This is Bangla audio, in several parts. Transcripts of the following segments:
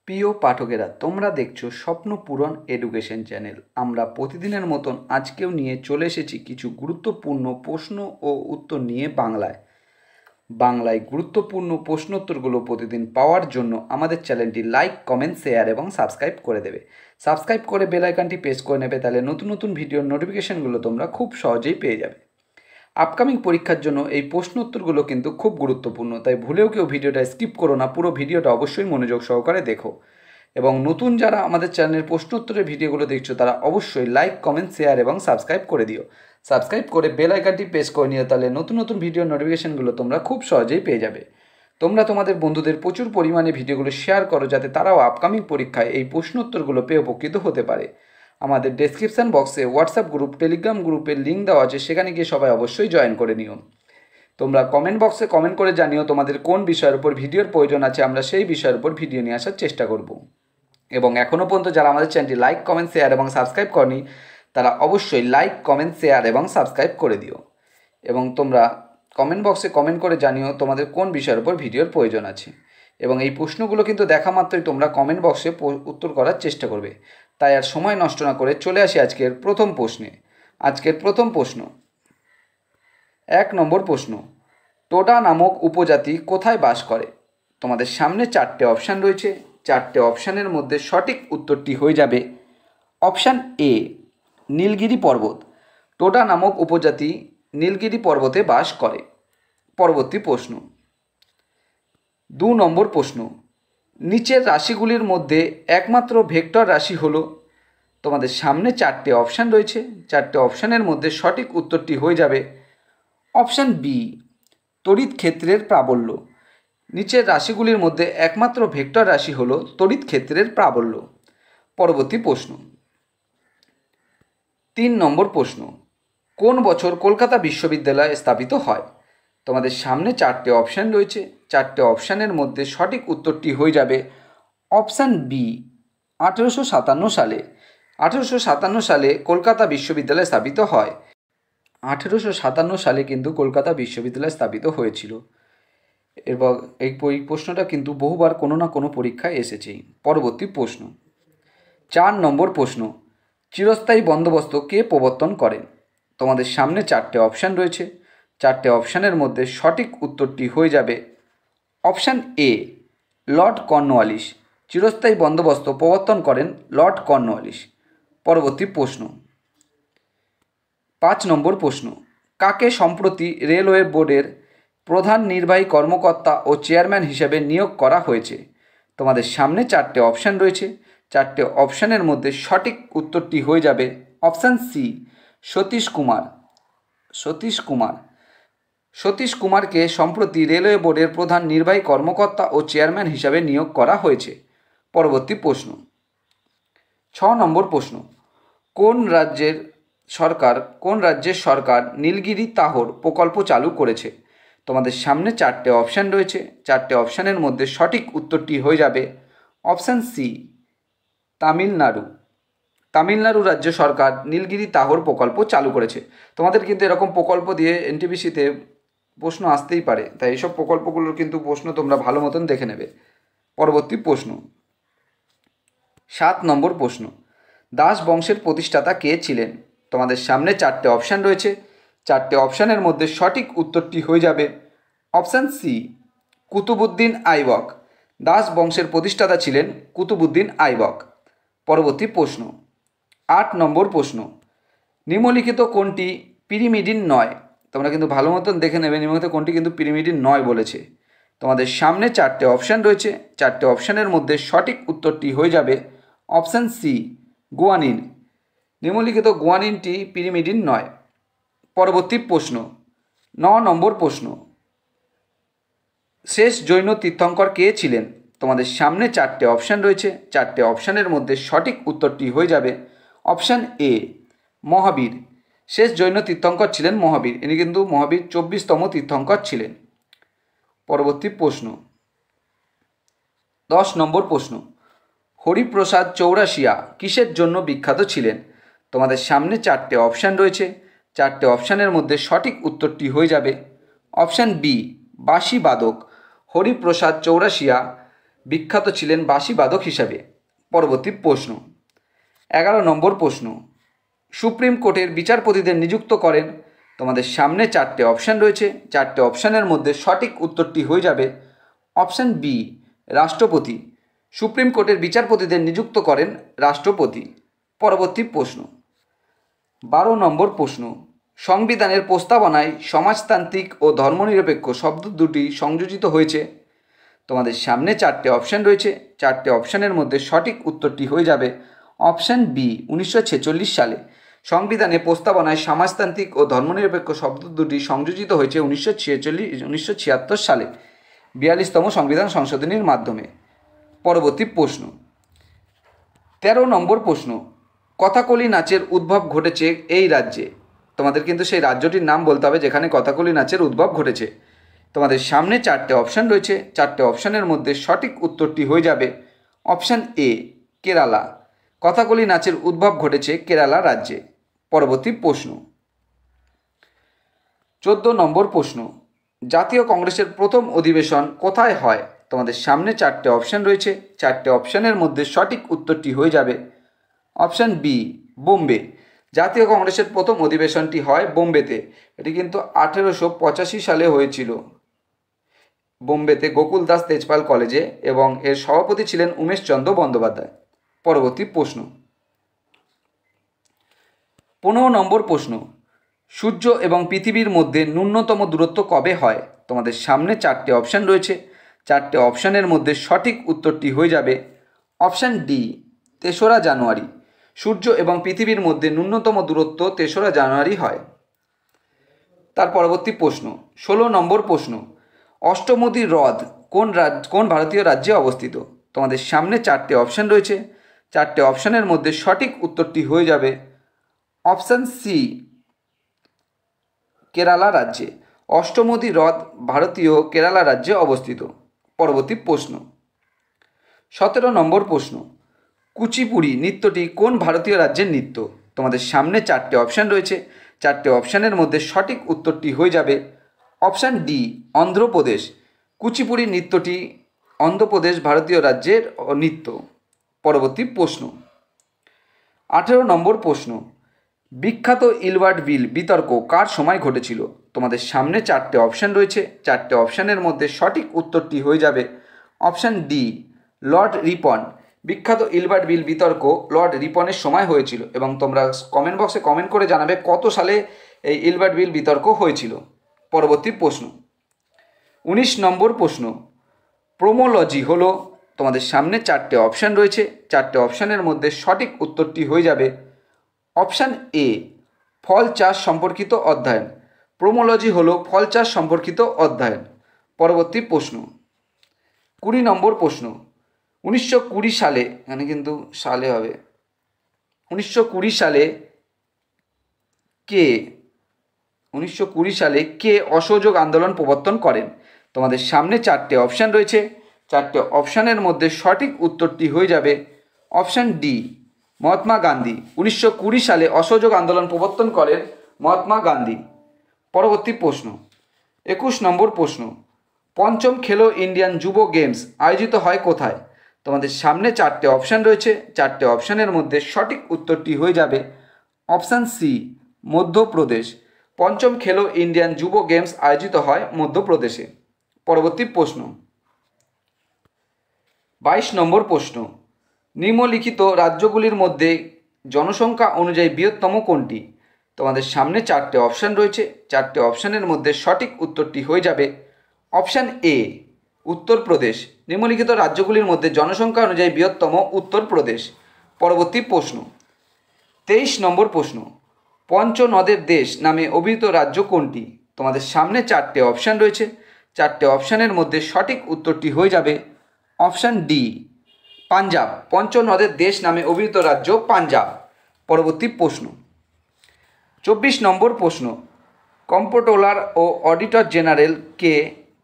প্রিয় পাঠকেরা, তোমরা দেখছো স্বপ্ন পূরণ এডুকেশন চ্যানেল। আমরা প্রতিদিনের মতন আজকেও নিয়ে চলে এসেছি কিছু গুরুত্বপূর্ণ প্রশ্ন ও উত্তর নিয়ে বাংলায় গুরুত্বপূর্ণ প্রশ্নোত্তরগুলো প্রতিদিন পাওয়ার জন্য আমাদের চ্যানেলটি লাইক, কমেন্ট, শেয়ার এবং সাবস্ক্রাইব করে দেবে। সাবস্ক্রাইব করে বেল আইকনটি প্রেস করে নেবে, তাহলে নতুন নতুন ভিডিওর নোটিফিকেশনগুলো তোমরা খুব সহজেই পেয়ে যাবে। আপকামিং পরীক্ষার জন্য এই প্রশ্ন উত্তরগুলো কিন্তু খুব গুরুত্বপূর্ণ, তাই ভুলেও কেউ ভিডিওটা স্কিপ করো না, পুরো ভিডিওটা অবশ্যই মনোযোগ সহকারে দেখো। এবং নতুন যারা আমাদের চ্যানেলের প্রশ্ন উত্তরের ভিডিওগুলো দেখছো তারা অবশ্যই লাইক, কমেন্ট, শেয়ার এবং সাবস্ক্রাইব করে দিও। সাবস্ক্রাইব করে বেল আইকনটি প্রেস করে নিও, তাহলে নতুন নতুন ভিডিওর নোটিফিকেশনগুলো তোমরা খুব সহজেই পেয়ে যাবে। তোমরা তোমাদের বন্ধুদের প্রচুর পরিমাণে ভিডিওগুলো শেয়ার করো, যাতে তারাও আপকামিং পরীক্ষায় এই প্রশ্ন উত্তরগুলো পেয়ে উপকৃত হতে পারে। আমাদের ডেসক্রিপশান বক্সে হোয়াটসঅ্যাপ গ্রুপ, টেলিগ্রাম গ্রুপের লিঙ্ক দেওয়া আছে, সেখানে গিয়ে সবাই অবশ্যই জয়েন করে নিও। তোমরা কমেন্ট বক্সে কমেন্ট করে জানিও তোমাদের কোন বিষয়ের উপর ভিডিওর প্রয়োজন আছে, আমরা সেই বিষয়ের উপর ভিডিও নিয়ে আসার চেষ্টা করব। এবং এখনও পর্যন্ত যারা আমাদের চ্যানেলটি লাইক, কমেন্ট, শেয়ার এবং সাবস্ক্রাইব করনি, তারা অবশ্যই লাইক, কমেন্ট, শেয়ার এবং সাবস্ক্রাইব করে দিও। এবং তোমরা কমেন্ট বক্সে কমেন্ট করে জানিও তোমাদের কোন বিষয়ের উপর ভিডিওর প্রয়োজন আছে। এবং এই প্রশ্নগুলো কিন্তু দেখা মাত্রই তোমরা কমেন্ট বক্সে উত্তর করার চেষ্টা করবে। তাই আর সময় নষ্ট না করে চলে আসি আজকের প্রথম প্রশ্নে। আজকের প্রথম প্রশ্ন, 1 নম্বর প্রশ্ন, টোডা নামক উপজাতি কোথায় বাস করে? তোমাদের সামনে 4টে অপশান রয়েছে। 4টে অপশানের মধ্যে সঠিক উত্তরটি হয়ে যাবে অপশান এ, নীলগিরি পর্বত। টোডা নামক উপজাতি নীলগিরি পর্বতে বাস করে। পরবর্তী প্রশ্ন, 2 নম্বর প্রশ্ন, নিচের রাশিগুলির মধ্যে একমাত্র ভেক্টর রাশি হলো? তোমাদের সামনে 4টে অপশান রয়েছে। 4টে অপশানের মধ্যে সঠিক উত্তরটি হয়ে যাবে অপশান বি, তড়িৎ ক্ষেত্রের প্রাবল্য। নিচের রাশিগুলির মধ্যে একমাত্র ভেক্টর রাশি হল তড়িৎ ক্ষেত্রের প্রাবল্য। পরবর্তী প্রশ্ন, 3 নম্বর প্রশ্ন, কোন বছর কলকাতা বিশ্ববিদ্যালয় স্থাপিত হয়? তোমাদের সামনে 4টে অপশান রয়েছে। 4টে অপশানের মধ্যে সঠিক উত্তরটি হয়ে যাবে অপশান বি, 1857 সালে। 1857 সালে কলকাতা বিশ্ববিদ্যালয় স্থাপিত হয়। 1857 সালে কিন্তু কলকাতা বিশ্ববিদ্যালয় স্থাপিত হয়েছিল। এবং এই প্রশ্নটা কিন্তু বহুবার কোনো না কোনো পরীক্ষায় এসেছেই। পরবর্তী প্রশ্ন, 4 নম্বর প্রশ্ন, চিরস্থায়ী বন্দোবস্ত কে প্রবর্তন করেন? তোমাদের সামনে 4টে অপশান রয়েছে। 4টে অপশানের মধ্যে সঠিক উত্তরটি হয়ে যাবে অপশান এ, লর্ড কর্নওয়ালিস। চিরস্থায়ী বন্দোবস্ত প্রবর্তন করেন লর্ড কর্নওয়ালিস। পরবর্তী প্রশ্ন, 5 নম্বর প্রশ্ন, কাকে সম্প্রতি রেলওয়ে বোর্ডের প্রধান নির্বাহী কর্মকর্তা ও চেয়ারম্যান হিসেবে নিয়োগ করা হয়েছে? তোমাদের সামনে 4টে অপশান রয়েছে। 4টে অপশানের মধ্যে সঠিক উত্তরটি হয়ে যাবে অপশান সি, সতীশ কুমার। সতীশ কুমারকে সম্প্রতি রেলওয়ে বোর্ডের প্রধান নির্বাহী কর্মকর্তা ও চেয়ারম্যান হিসাবে নিয়োগ করা হয়েছে। পরবর্তী প্রশ্ন, 6 নম্বর প্রশ্ন, কোন রাজ্যের সরকার নীলগিরি তাহর প্রকল্প চালু করেছে? তোমাদের সামনে 4টে অপশান রয়েছে। 4টে অপশানের মধ্যে সঠিক উত্তরটি হয়ে যাবে অপশান সি, তামিলনাড়ু রাজ্য সরকার নীলগিরি তাহর প্রকল্প চালু করেছে। তোমাদের কিন্তু এরকম প্রকল্প দিয়ে এনটিপিসিতে প্রশ্ন আসতেই পারে, তাই এইসব প্রকল্পগুলোর কিন্তু প্রশ্ন তোমরা ভালো মতন দেখে নেবে। পরবর্তী প্রশ্ন, 7 নম্বর প্রশ্ন, দাস বংশের প্রতিষ্ঠাতা কে ছিলেন? তোমাদের সামনে 4টে অপশান রয়েছে। 4টে অপশানের মধ্যে সঠিক উত্তরটি হয়ে যাবে অপশান সি, কুতুবউদ্দিন আইবক। দাস বংশের প্রতিষ্ঠাতা ছিলেন কুতুবউদ্দিন আইবক। পরবর্তী প্রশ্ন, 8 নম্বর প্রশ্ন, নিম্নলিখিত কোনটি পিরিমিডিন নয়? তোমরা কিন্তু ভালো মতন দেখে নেবে, নিম্নলিখিত কোনটি কিন্তু পিরিমিডিন নয় বলেছে। তোমাদের সামনে 4টে অপশান রয়েছে। 4টে অপশানের মধ্যে সঠিক উত্তরটি হয়ে যাবে অপশান সি, গুয়ানিন। নিম্নলিখিত গুয়ানিনটি পিরিমিডিন নয়। পরবর্তী প্রশ্ন, 9 নম্বর প্রশ্ন, শেষ জৈন তীর্থঙ্কর কে ছিলেন? তোমাদের সামনে 4টে অপশান রয়েছে। 4টে অপশানের মধ্যে সঠিক উত্তরটি হয়ে যাবে অপশান এ, মহাবীর। শেষ জৈন তীর্থঙ্কর ছিলেন মহাবীর। ইনি কিন্তু মহাবীর 24তম তীর্থঙ্কর ছিলেন। পরবর্তী প্রশ্ন, 10 নম্বর প্রশ্ন, হরিপ্রসাদ চৌরাশিয়া কিসের জন্য বিখ্যাত ছিলেন? তোমাদের সামনে 4টে অপশান রয়েছে। 4টে অপশানের মধ্যে সঠিক উত্তরটি হয়ে যাবে অপশান বি, বাঁশি বাদক। হরিপ্রসাদ চৌরাশিয়া বিখ্যাত ছিলেন বাঁশিবাদক হিসাবে? পরবর্তী প্রশ্ন 11 নম্বর প্রশ্ন, সুপ্রিম কোর্টের বিচারপতিদের নিযুক্ত করেন? তোমাদের সামনে 4টে অপশান রয়েছে, 4টে অপশানের মধ্যে সঠিক উত্তরটি হয়ে যাবে অপশান বি, রাষ্ট্রপতি। সুপ্রিম কোর্টের বিচারপতিদের নিযুক্ত করেন রাষ্ট্রপতি। পরবর্তী প্রশ্ন 12 নম্বর প্রশ্ন, সংবিধানের প্রস্তাবনায় সমাজতান্ত্রিক ও ধর্মনিরপেক্ষ শব্দ দুটি সংযোজিত হয়েছে? তোমাদের সামনে 4টে অপশান রয়েছে, 4টে অপশানের মধ্যে সঠিক উত্তরটি হয়ে যাবে অপশান বি, 1946 সালে। সংবিধানে প্রস্তাবনায় সমাজতান্ত্রিক ও ধর্মনিরপেক্ষ শব্দ দুটি সংযোজিত হয়েছে 1976 সালে 42তম সংবিধান সংশোধনীর মাধ্যমে। পরবর্তী প্রশ্ন 13 নম্বর প্রশ্ন, কথাকলি নাচের উদ্ভব ঘটেছে এই রাজ্যে? তোমাদের কিন্তু সেই রাজ্যটির নাম বলতে হবে যেখানে কথাকলি নাচের উদ্ভব ঘটেছে। তোমাদের সামনে 4টে অপশান রয়েছে, 4টে অপশানের মধ্যে সঠিক উত্তরটি হয়ে যাবে অপশান এ, কেরালা। কথাকলি নাচের উদ্ভব ঘটেছে কেরালা রাজ্যে। পরবর্তী প্রশ্ন 14 নম্বর প্রশ্ন, জাতীয় কংগ্রেসের প্রথম অধিবেশন কোথায় হয়? তোমাদের সামনে 4টে অপশান রয়েছে, 4টে অপশানের মধ্যে সঠিক উত্তরটি হয়ে যাবে অপশান বি, বোম্বে। জাতীয় কংগ্রেসের প্রথম অধিবেশনটি হয় বোম্বেতে। এটি কিন্তু 1885 সালে হয়েছিল বোম্বেতে গোকুল দাস তেজপাল কলেজে, এবং এর সভাপতি ছিলেন উমেশচন্দ্র বন্দ্যোপাধ্যায়। পরবর্তী প্রশ্ন 15 নম্বর প্রশ্ন, সূর্য এবং পৃথিবীর মধ্যে ন্যূনতম দূরত্ব কবে হয়? তোমাদের সামনে 4টে অপশান রয়েছে, 4টে অপশানের মধ্যে সঠিক উত্তরটি হয়ে যাবে অপশান ডি, 3রা জানুয়ারি। সূর্য এবং পৃথিবীর মধ্যে ন্যূনতম দূরত্ব 3রা জানুয়ারি হয়। তার পরবর্তী প্রশ্ন 16 নম্বর প্রশ্ন, অষ্টমুদি হ্রদ কোন ভারতীয় রাজ্যে অবস্থিত? তোমাদের সামনে 4টে অপশান রয়েছে, 4টে অপশানের মধ্যে সঠিক উত্তরটি হয়ে যাবে অপশান সি, কেরালা রাজ্যে। অষ্টমুদি হ্রদ ভারতীয় কেরালা রাজ্যে অবস্থিত। পরবর্তী প্রশ্ন 17 নম্বর প্রশ্ন, কুচিপুড়ি নৃত্যটি কোন ভারতীয় রাজ্যের নৃত্য? তোমাদের সামনে 4টে অপশান রয়েছে, 4টে অপশানের মধ্যে সঠিক উত্তরটি হয়ে যাবে অপশান ডি, অন্ধ্রপ্রদেশ। কুচিপুড়ি নৃত্যটি অন্ধ্রপ্রদেশ ভারতীয় রাজ্যের নৃত্য। পরবর্তী প্রশ্ন 18 নম্বর প্রশ্ন, বিখ্যাত ইলবার্ট বিল বিতর্ক কার সময় ঘটেছিল? তোমাদের সামনে 4টে অপশান রয়েছে, 4টে অপশানের মধ্যে সঠিক উত্তরটি হয়ে যাবে অপশান ডি, লর্ড রিপন। বিখ্যাত ইলবার্ট বিল বিতর্ক লর্ড রিপনের সময় হয়েছিল, এবং তোমরা কমেন্ট বক্সে কমেন্ট করে জানাবে কত সালে এই ইলবার্ট বিল বিতর্ক হয়েছিল। পরবর্তী প্রশ্ন 19 নম্বর প্রশ্ন, প্রোমোলজি হলো? তোমাদের সামনে 4টে অপশান রয়েছে, 4টে অপশানের মধ্যে সঠিক উত্তরটি হয়ে যাবে অপশান এ, ফল চাষ সম্পর্কিত অধ্যয়ন। প্রোমোলজি হলো ফল চাষ সম্পর্কিত অধ্যয়ন। পরবর্তী প্রশ্ন 20 নম্বর প্রশ্ন, 1920 সালে, এখানে কিন্তু সালে হবে, 1920 সালে কে 1920 সালে কে অসহযোগ আন্দোলন প্রবর্তন করেন? তোমাদের সামনে 4টে অপশান রয়েছে, 4টে অপশানের মধ্যে সঠিক উত্তরটি হয়ে যাবে অপশান ডি, মহাত্মা গান্ধী। 1920 সালে অসহযোগ আন্দোলন প্রবর্তন করেন মহাত্মা গান্ধী। পরবর্তী প্রশ্ন 21 নম্বর প্রশ্ন, পঞ্চম খেলো ইন্ডিয়ান যুব গেমস আয়োজিত হয় কোথায়? তোমাদের সামনে 4টে অপশান রয়েছে, 4টে অপশানের মধ্যে সঠিক উত্তরটি হয়ে যাবে অপশান সি, মধ্যপ্রদেশ। পঞ্চম খেলো ইন্ডিয়ান যুব গেমস আয়োজিত হয় মধ্যপ্রদেশে। পরবর্তী প্রশ্ন 22 নম্বর প্রশ্ন, নিম্নলিখিত রাজ্যগুলির মধ্যে জনসংখ্যা অনুযায়ী বৃহত্তম কোনটি? তোমাদের সামনে 4টে অপশান রয়েছে, 4টে অপশানের মধ্যে সঠিক উত্তরটি হয়ে যাবে অপশান এ, উত্তরপ্রদেশ। নিম্নলিখিত রাজ্যগুলির মধ্যে জনসংখ্যা অনুযায়ী বৃহত্তম উত্তরপ্রদেশ। পরবর্তী প্রশ্ন 23 নম্বর প্রশ্ন, পঞ্চনদের দেশ নামে অভিহিত রাজ্য কোনটি? তোমাদের সামনে 4টে অপশান রয়েছে, 4টে অপশানের মধ্যে সঠিক উত্তরটি হয়ে যাবে অপশান ডি, পাঞ্জাব। পঞ্চনদের দেশ নামে অভিহিত রাজ্য পাঞ্জাব। পরবর্তী প্রশ্ন 24 নম্বর প্রশ্ন, কম্পট্রোলার ও অডিটর জেনারেল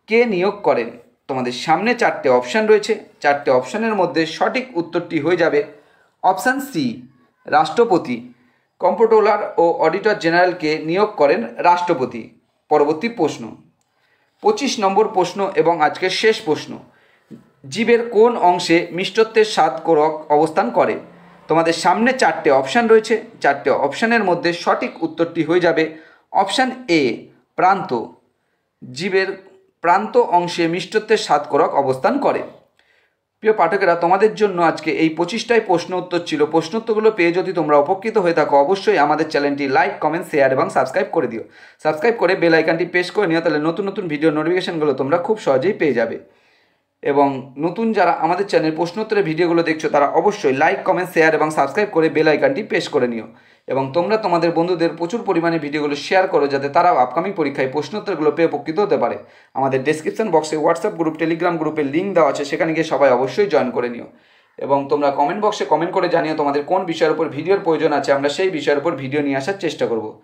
কে নিয়োগ করেন? তোমাদের সামনে 4টে অপশান রয়েছে, 4টে অপশানের মধ্যে সঠিক উত্তরটি হয়ে যাবে অপশান সি, রাষ্ট্রপতি। কম্পট্রোলার ও অডিটর জেনারেলকে নিয়োগ করেন রাষ্ট্রপতি। পরবর্তী প্রশ্ন 25 নম্বর প্রশ্ন এবং আজকের শেষ প্রশ্ন, জীবের কোন অংশে মিষ্টত্বের স্বাদ কোরক অবস্থান করে? তোমাদের সামনে 4টে অপশান রয়েছে। 4টে অপশানের মধ্যে সঠিক উত্তরটি হয়ে যাবে অপশান এ, প্রান্ত। জীবের প্রান্ত অংশে মিষ্টত্বের স্বাদ কোরক অবস্থান করে। প্রিয় পাঠকেরা, তোমাদের জন্য আজকে এই 25টাই প্রশ্ন উত্তর ছিল। প্রশ্ন উত্তরগুলো পেয়ে যদি তোমরা উপকৃত হয়ে থাকো, অবশ্যই আমাদের চ্যানেলটি লাইক, কমেন্ট, শেয়ার এবং সাবস্ক্রাইব করে দিও। সাবস্ক্রাইব করে বেল আইকনটি প্রেস করে নিও, তাহলে নতুন নতুন ভিডিও নোটিফিকেশনগুলো তোমরা খুব সহজেই পেয়ে যাবে। এবং নতুন যারা আমাদের চ্যানেল প্রশ্নোত্তরের ভিডিওগুলো দেখছো, তারা অবশ্যই লাইক, কমেন্ট, শেয়ার এবং সাবস্ক্রাইব করে বেল আইকনটি প্রেস করে নিও। এবং তোমরা তোমাদের বন্ধুদের প্রচুর পরিমাণে ভিডিওগুলো শেয়ার করো, যাতে তারাও আপকামিং পরীক্ষায় প্রশ্নোত্তরগুলো পেয়ে উপকৃত হতে পারে। আমাদের ডেসক্রিপশন বক্সে হোয়াটসঅ্যাপ গ্রুপ, টেলিগ্রাম গ্রুপের লিঙ্ক দেওয়া আছে, সেখানে গিয়ে সবাই অবশ্যই জয়েন করে নিও। এবং তোমরা কমেন্ট বক্সে কমেন্ট করে জানিও তোমাদের কোন বিষয়ের উপর ভিডিওর প্রয়োজন আছে, আমরা সেই বিষয়ের উপর ভিডিও নিয়ে আসার চেষ্টা করব।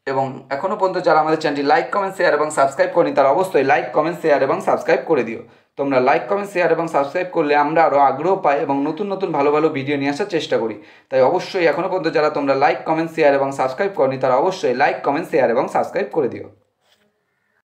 এবং এখনও পর্যন্ত যারা আমাদের চ্যানেলটি লাইক, কমেন্ট, শেয়ার এবং সাবস্ক্রাইব করেনি, তারা অবশ্যই লাইক, কমেন্ট, শেয়ার এবং সাবস্ক্রাইব করে দিও। তোমরা লাইক, কমেন্ট, শেয়ার এবং সাবস্ক্রাইব করলে আমরা আরও আগ্রহ পাই এবং নতুন নতুন ভালো ভালো ভিডিও নিয়ে আসার চেষ্টা করি। তাই অবশ্যই এখনও পর্যন্ত যারা তোমরা লাইক, কমেন্ট, শেয়ার এবং সাবস্ক্রাইব করনি, তারা অবশ্যই লাইক, কমেন্ট, শেয়ার এবং সাবস্ক্রাইব করে দিও।